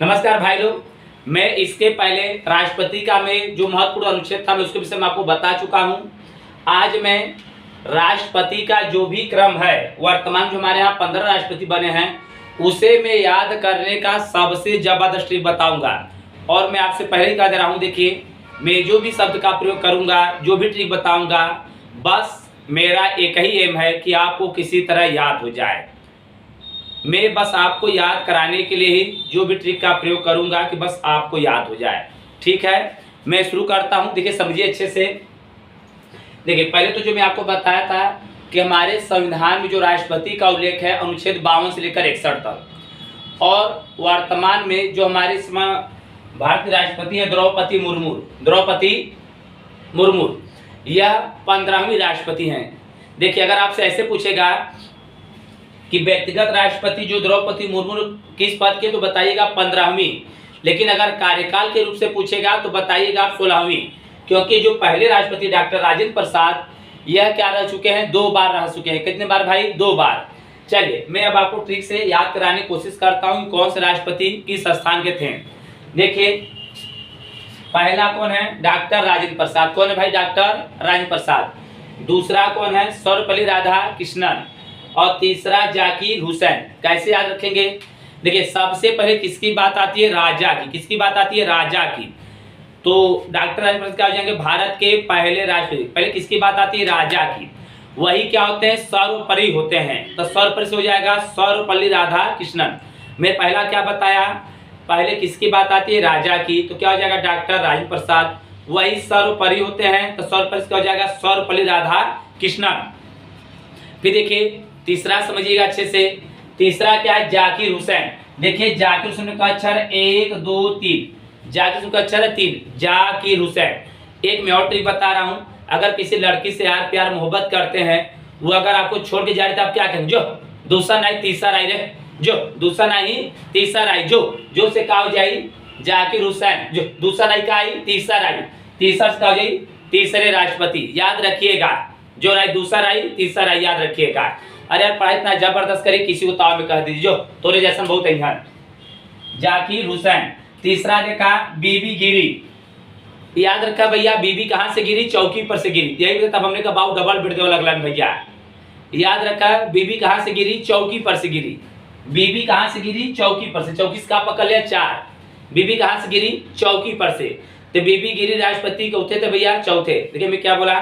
नमस्कार भाई लोग। मैं इसके पहले राष्ट्रपति का मैं जो महत्वपूर्ण अनुच्छेद था मैं उसके विषय में आपको बता चुका हूं। आज मैं राष्ट्रपति का जो भी क्रम है, वर्तमान जो हमारे यहाँ 15 राष्ट्रपति बने हैं उसे मैं याद करने का सबसे जबरदस्त ट्रिक बताऊंगा। और मैं आपसे पहले ही कह दे रहा हूँ, देखिए मैं जो भी शब्द का प्रयोग करूंगा, जो भी ट्रिक बताऊंगा, बस मेरा एक ही एम है कि आपको किसी तरह याद हो जाए। मैं बस आपको याद कराने के लिए ही जो भी ट्रिक का प्रयोग करूंगा कि बस आपको याद हो जाए। ठीक है, मैं शुरू करता हूं। देखिए समझिए अच्छे से। देखिए पहले तो जो मैं आपको बताया था कि हमारे संविधान में जो राष्ट्रपति का उल्लेख है अनुच्छेद 52 से लेकर 61 तक, और वर्तमान में जो हमारे इसमें भारत की राष्ट्रपति है द्रौपदी मुर्मू, यह 15वीं राष्ट्रपति हैं। देखिए अगर आपसे ऐसे पूछेगा कि व्यक्तिगत राष्ट्रपति जो द्रौपदी मुर्मू किस पद के, तो बताइएगा 15वीं। लेकिन अगर कार्यकाल के रूप से पूछेगा तो बताइएगा आप 16वीं, क्योंकि जो पहले राष्ट्रपति डॉक्टर राजेंद्र प्रसाद, यह क्या रह चुके हैं, 2 बार रह चुके हैं। कितने बार भाई? 2 बार। चलिए मैं अब आपको ठीक से याद कराने की कोशिश करता हूँ कौन से राष्ट्रपति किस स्थान के थे। देखिए पहला कौन है? डॉक्टर राजेंद्र प्रसाद। कौन है भाई? डॉक्टर राजेंद्र प्रसाद। दूसरा कौन है? सर्वपल्ली राधाकृष्णन। और तीसरा जाकिर हुसैन। कैसे याद रखेंगे? देखिए सबसे पहले किसकी बात आती है? राजा की। किसकी बात आती है? राजा की। तो डॉक्टर राजेंद्र प्रसाद क्या हो जाएंगे? भारत के पहले राष्ट्रपति। पहले किसकी बात आती है? राजा की। वही क्या होते हैं? सर्वोपरि होते हैं। तो सर्वोपरि से हो जाएगा सर्वपल्ली राधाकृष्णन। मैं पहला क्या बताया? पहले किसकी बात आती है? राजा की। तो क्या हो जाएगा? डॉक्टर राजेंद्र प्रसाद। वही सर्वोपरि होते हैं, तो सर्वोपरि से क्या हो जाएगा? सर्वपल्ली राधाकृष्णन। फिर देखिए तीसरा समझिएगा अच्छे से। तीसरा क्या है? जाकिर हुसैन। देखिए जाकिर हुसैन का अक्षर 1 2 3, जाकिर हुसैन का अक्षर है 3, जाकिर हुसैन। एक मैं और ट्रिक बता रहा हूं, अगर किसी लड़की से यार प्यार मोहब्बत करते हैं, वो अगर आपको छोड़ के जा रही तो आप क्या कहेंगे? जो दूसरा नहीं तीसरा राय रे, जो दूसरा नहीं तीसरा राय, जो से कहा हो जाए जाकिर हुसैन। जो दूसरा राय का आई तीसरा राय, तीसरा से कहा हो जाए तीसरे राष्ट्रपति। याद रखिएगा, जो राय दूसरा राय तीसरा राय, याद रखिएगा। अरे यार पढ़ाई इतना जबरदस्त करी, किसी को ताव में कह दीजिए जो तोरे जैसा बहुत है। जाकिर हुसैन। तीसरा देखा बीबी गिरी। याद रखा भैया, बीबी कहां से गिरी? चौकी पर से गिरी। यही तब हमने कहा बाऊ डबल बिट दो लगलन भैया। याद रखा बीबी कहां से गिरी? चौकी पर से गिरी। बीबी कहां से गिरी? चौकी पर से। चौकी से का पकड़ लिया? 4। बीबी कहां से गिरी? चौकी पर से। तो बीबी गिरी राष्ट्रपति चौथे थे भैया, चौथे। देखिए मैं क्या बोला,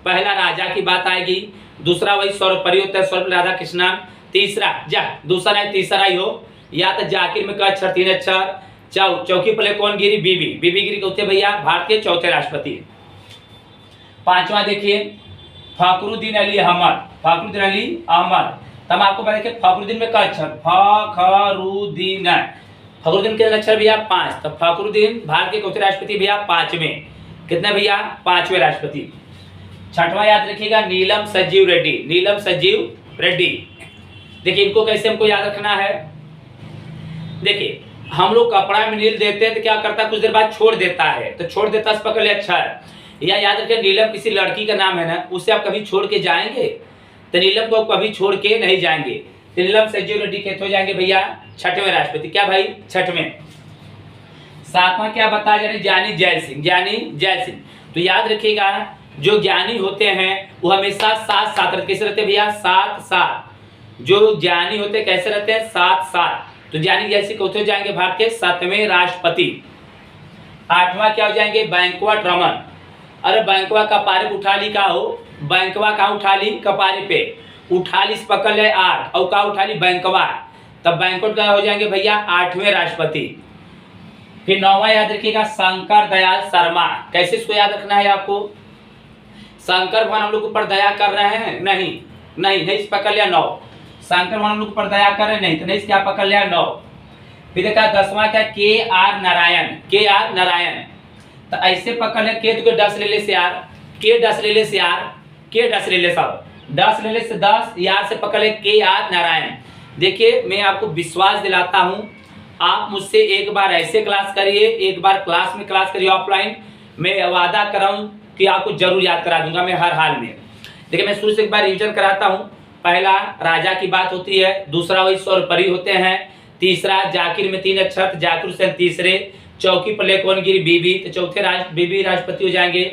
पहला राजा की बात आएगी, दूसरा वही सर्वोपरि होता है सर्वपल्ली राधाकृष्णन, तीसरा दूसरा नहीं तीसरा ही हो, या तो जाकिर में का अक्षर 3 अक्षर। चौकी पर कौन गिरी? बीबी। बीबी गिरी कौथे भैया? भारत के चौथे राष्ट्रपति। पांचवा देखिए फखरुद्दीन अली अहमद। फखरुद्दीन अली अहमद। तब आपको पता है कि फखरुद्दीन में का अक्षर? फखरुद्दीन। फखरुद्दीन के अक्षर भैया 5। तो फखरुद्दीन भारत के चौथे राष्ट्रपति भैया 5वें। कितने भैया? 5वें राष्ट्रपति। छठवां याद रखिएगा नीलम संजीव रेड्डी। नीलम संजीव रेड्डी। देखिए इनको कैसे हमको याद रखना है। देखिए हम लोग कपड़ा में नील देते हैं तो क्या करता है? कुछ देर बाद छोड़ देता है, तो छोड़ देता है पकड़ ले अक्षर। या याद रखिए नीलम किसी लड़की का नाम है ना, उससे आप कभी छोड़ के जाएंगे? तो नीलम को कभी छोड़ के नहीं जाएंगे। तो नीलम संजीव रेड्डी के हो जाएंगे भैया 6वें राष्ट्रपति। क्या भाई? 6वें। 7वां क्या बताया जा रहा है? ज्ञानी जैल सिंह। ज्ञानी जैल सिंह। तो याद रखिएगा जो ज्ञानी होते हैं वो हमेशा साथ साथ रहते। कैसे रहते भैया? साथ साथ। जो ज्ञानी होते कैसे रहते हैं? साथ साथ। तो ज्ञानी जैसे कौथे हो जाएंगे? भारत के 7वें राष्ट्रपति। 8वां क्या हो जाएंगे? बैंकवा रमन। अरे बैंकवा कपारे पे उठा ली का हो? बैंकवा कहाँ उठा ली? कपारे पे उठा ली, पकड़ ले 8, और कहा उठा ली? बैंकवा। तब बैंकवा क्या हो जाएंगे भैया? 8वें राष्ट्रपति। फिर 9वां याद रखिएगा शंकर दयाल शर्मा। कैसे इसको याद रखना है आपको? शंकर भगवान हम लोग ऊपर दया कर रहे हैं? नहीं पकड़ लिया 9। शंकर भगवान हम लोग ऊपर दया कर रहे हैं? नहीं, तो नहीं क्या पकड़ लिया? 9। फिर देखा 10वां क्या? KR नारायण। KR नारायण। तो ऐसे पकड़ ले के, तो 10 ले ले से यार, के 10 ले ले से यार, के 10 ले ले सब, 10 ले ले से 10 यार से पकड़ ले KR नारायण। देखिए मैं आपको विश्वास दिलाता हूँ, आप मुझसे एक बार ऐसे क्लास करिए, एक बार क्लास में क्लास करिए ऑफलाइन, मैं वादा कर रहा हूँ कि आपको जरूर याद करा दूंगा मैं हर हाल में। देखिए मैं शुरू से एक बार रिवीजन कराता हूँ। पहला राजा की बात होती है, दूसरा वही सर्वोपरि होते हैं, तीसरा जाकिर में 3 अक्षर, तो जाकिर हुसैन तीसरे। चौकी पर कौन गिरी? बीबी, तो चौथे बीबी राष्ट्रपति हो जाएंगे।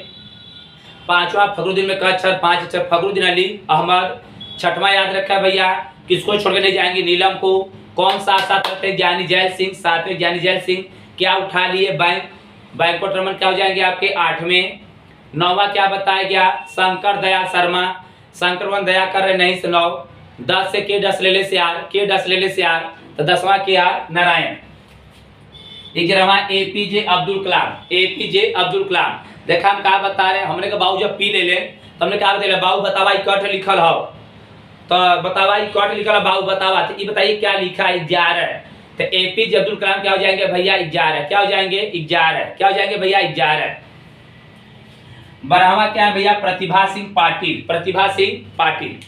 पांचवा फखरुद्दीन में 1 अक्षर, 5 अक्षर, फखरुद्दीन अली अहमद। छठवां याद रखा भैया, किसको छोड़ के नहीं जाएंगे? नीलम को। कौन साथ रखते हैं? ज्ञानी जैल सिंह, सातवें ज्ञानी जैल सिंह। क्या उठा लिए? बैंकोट रमन क्या हो जाएंगे आपके? 8वें। 9वां क्या बताया गया? शंकर दयाल शर्मा, शंकर दया कर रहे नहीं से 9। 10 से के डस ले से आर, के डस ले से आर, तो 10वां के आर नारायण। 11वां एपीजे अब्दुल कलाम, एपीजे अब्दुल कलाम। देखा हम क्या बता रहे हैं? हमने कहा बाबू जब पी ले ले तो हमने क्या बताया? बाबू बतावा कट लिखल हो, तो बतावा कट लिखल बाबू बतावा, तो ये बताइए क्या लिखा है? 11। तो एपीजे अब्दुल कलाम क्या हो जाएंगे भैया? 11। क्या हो जाएंगे? 11। क्या हो जाएंगे भैया? 11। 12वां क्या है भैया? प्रतिभा सिंह पाटिल, प्रतिभा सिंह पाटिल।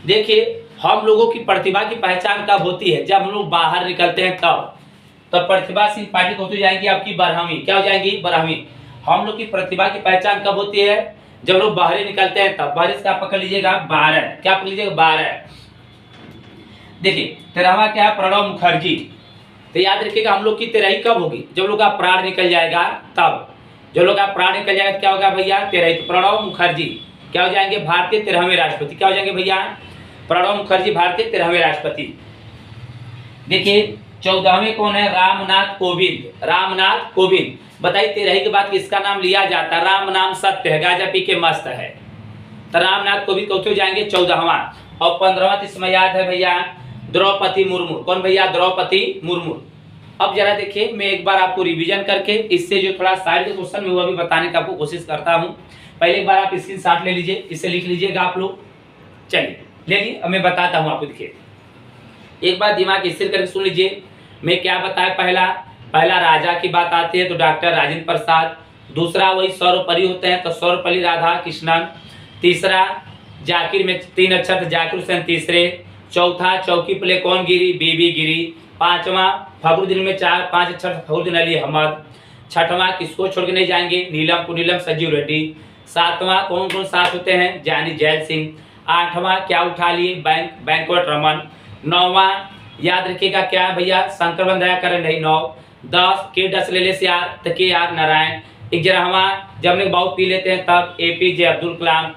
देखिए हम लोगों की प्रतिभा की पहचान कब होती है? जब हम लोग बाहर निकलते हैं तब। तो प्रतिभा सिंह पाटिल हो जाएंगी आपकी 12वीं। क्या हो जाएंगी? 12वीं। हम लोग की प्रतिभा की पहचान कब होती है? जब लोग बाहर निकलते हैं तब। बारिश का पकड़ लीजिएगा 12। क्या पकड़ लीजिएगा? 12। देखिए 13वां क्या है? प्रणब मुखर्जी। तो याद रखिएगा हम लोग की 13वीं कब होगी? जब लोग का प्राण निकल जाएगा तब। जो लोग का प्राण निकल जाएगा क्या होगा भैया? 13वीं। तो प्रणब मुखर्जी क्या हो जाएंगे? भारतीय 13वें राष्ट्रपति। क्या हो जाएंगे भैया? प्रणब मुखर्जी भारतीय 13वें राष्ट्रपति। देखिए 14वें कौन है? रामनाथ कोविंद, रामनाथ कोविंद। बताइए 13वीं के बाद किसका नाम लिया जाता है? राम नाम सत्य है, गाजा पी के मस्त है। तो रामनाथ कोविंद कौन हो जाएंगे? 14वां। और 15वां इसमें याद है भैया? द्रौपदी मुर्मू। कौन भैया? द्रौपदी मुर्मू। अब जरा देखिए मैं एक बार आपको रिवीजन करके इससे जो थोड़ा साइड के क्वेश्चन में वो भी बताने का आपको कोशिश करता हूँ। पहले एक बार आप स्क्रीनशॉट ले लीजिए, इसे लिख लीजिएगा आप लोग। चलिए ले लीजिए, अब मैं बताता हूँ आपको। देखिए एक बार दिमाग स्थिर करके सुन लीजिए मैं क्या बताया। पहला राजा की बात आती है तो डॉक्टर राजेंद्र प्रसाद। दूसरा वही सर्वपल्ली होते हैं तो सर्वपल्ली राधा कृष्णन। तीसरा जाकिर में 3 अक्षर, जाकिर हुसैन तीसरे। चौथा चौकी प्ले कौन गिरी? बीबी गिरी। 5वां फखरुद्दीन में 5 अक्षर, फखरुद्दीन अली अहमद। 6वां किसको छोड़ के नहीं जाएंगे? नीलम को, नीलम संजीव रेड्डी। 7वां कौन कौन साथ होते हैं? ज्ञानी जैल सिंह। 8वां क्या उठा लिए? बैंकोट रमन। 9वां याद रखिएगा क्या है भैया? शंकर दया कर नहीं 9। 10 के डस ले से आर, तो के आर नारायण। 11वां जब बाबू पी लेते हैं तब एपीजे अब्दुल कलाम।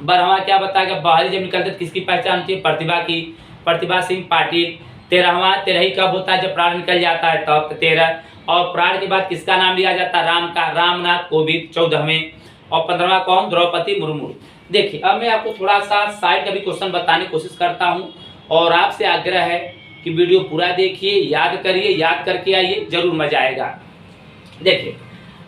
12वां क्या बताएगा? बाहरी जब निकलते तो किसकी पहचान होती है? प्रतिभा की, प्रतिभा सिंह पाटिल। 13वां 13 कब होता है? जब प्राण निकल जाता है तब, तो 13। और प्राण के बाद किसका नाम लिया जाता है? राम का, रामनाथ कोविंद 14वें। और 15वां कौन? द्रौपदी मुर्मू। देखिए अब मैं आपको थोड़ा सा साइड का भी क्वेश्चन बताने की कोशिश करता हूँ और आपसे आग्रह है कि वीडियो पूरा देखिए, याद करिए, याद करके आइए, जरूर मजा आएगा। देखिए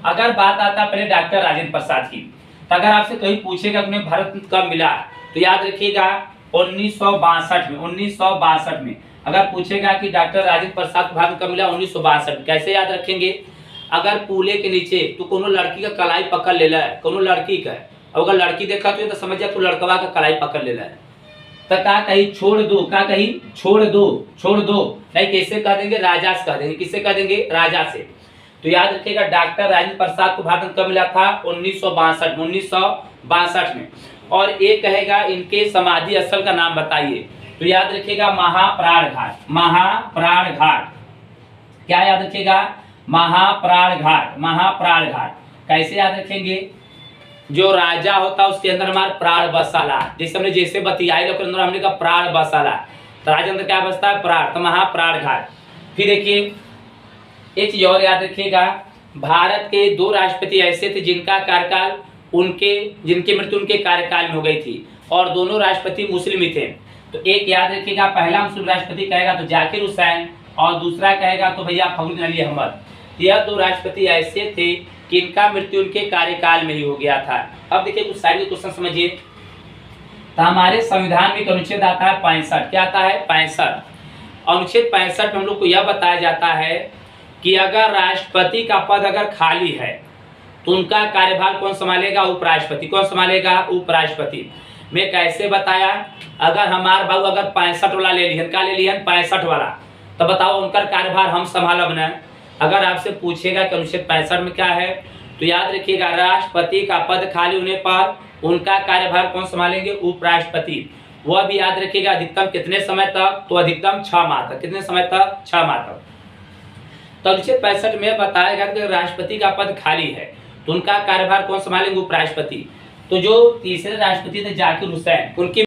अगर बात आता पहले डॉक्टर राजेंद्र प्रसाद की, तो अगर आपसे कहीं पूछेगा कि उन्हें भारत रत्न कब मिला तो याद रखिएगा 1962 में। 1962 में अगर पूछेगा कि डॉक्टर राजेंद्र प्रसाद को भारत कब मिला? 1962। कैसे याद रखेंगे? अगर पूले के नीचे तो कोनो लड़की का कलाई पकड़ ले है, कोनो लड़की का, अगर लड़की देखा तो समझ जा तो लड़कवा का कलाई पकड़ ले है, तो का कहीं छोड़ दो, का कहीं छोड़ दो, छोड़ दो नहीं, कैसे कह देंगे? राजा से कह देंगे। किससे कह देंगे? राजा से। तो याद रखिएगा डॉक्टर राजेंद्र प्रसाद को भारत रत्न कब मिला था? 1962। 1962 में। और एक कहेगा इनके समाधि स्थल का नाम बताइए, तो याद रखिएगा महाप्राण घाट, महाप्राण घाट। क्या याद रखिएगा? महाप्राण घाट, महाप्राण घाट। कैसे याद रखेंगे? जो राजा होता है उसके अंदर हमारा प्राण बसाला, जैसे हमने जैसे बतियाई लोग अंदर हमने कहा प्राण बसाला, तो राजा अंदर क्या बसता है? प्राण। तो महाप्राण घाट। फिर देखिए एक चीज और याद रखिएगा, भारत के 2 राष्ट्रपति ऐसे थे जिनका कार्यकाल जिनकी मृत्यु उनके कार्यकाल में हो गई थी और दोनों राष्ट्रपति मुस्लिम ही थे। तो एक याद रखिएगा पहला मुस्लिम राष्ट्रपति कहेगा तो जाकिर हुसैन और दूसरा कहेगा तो भैया फखरुद्दीन अली अहमद। यह 2 राष्ट्रपति ऐसे थे कि इनका मृत्यु उनके कार्यकाल में ही हो गया था। अब देखिए कुछ साइड के क्वेश्चन समझिए। तो हमारे संविधान में एक अनुच्छेद आता है 65। क्या आता है? 65। अनुच्छेद 65 में हम लोग को यह बताया जाता है कि अगर राष्ट्रपति का पद अगर खाली है तो उनका कार्यभार कौन संभालेगा? उपराष्ट्रपति। कौन संभालेगा? उपराष्ट्रपति। मैं कैसे बताया? अगर हमारे बाबू अगर 65 वाला ले लिहन, का ले लिहन 65 वाला, तो बताओ उनका कार्यभार हम संभालब न। अगर आपसे पूछेगा कि अनुच्छेद 65 में क्या है तो याद रखिएगा राष्ट्रपति का पद खाली होने पर उनका कार्यभार कौन संभालेंगे? उपराष्ट्रपति। वह भी याद रखिएगा। अधिकतम कितने समय तक, तो अधिकतम 6 माह तक। कितने समय तक? 6 माह तक। तो अनुच्छेद 65 में बताया गया कि राष्ट्रपति का पद खाली है तो उनका कार्यभार कौन संभालेंगे? उपराष्ट्रपति। तो जो तीसरे राष्ट्रपति थे जाकिर हुसैन, उनकी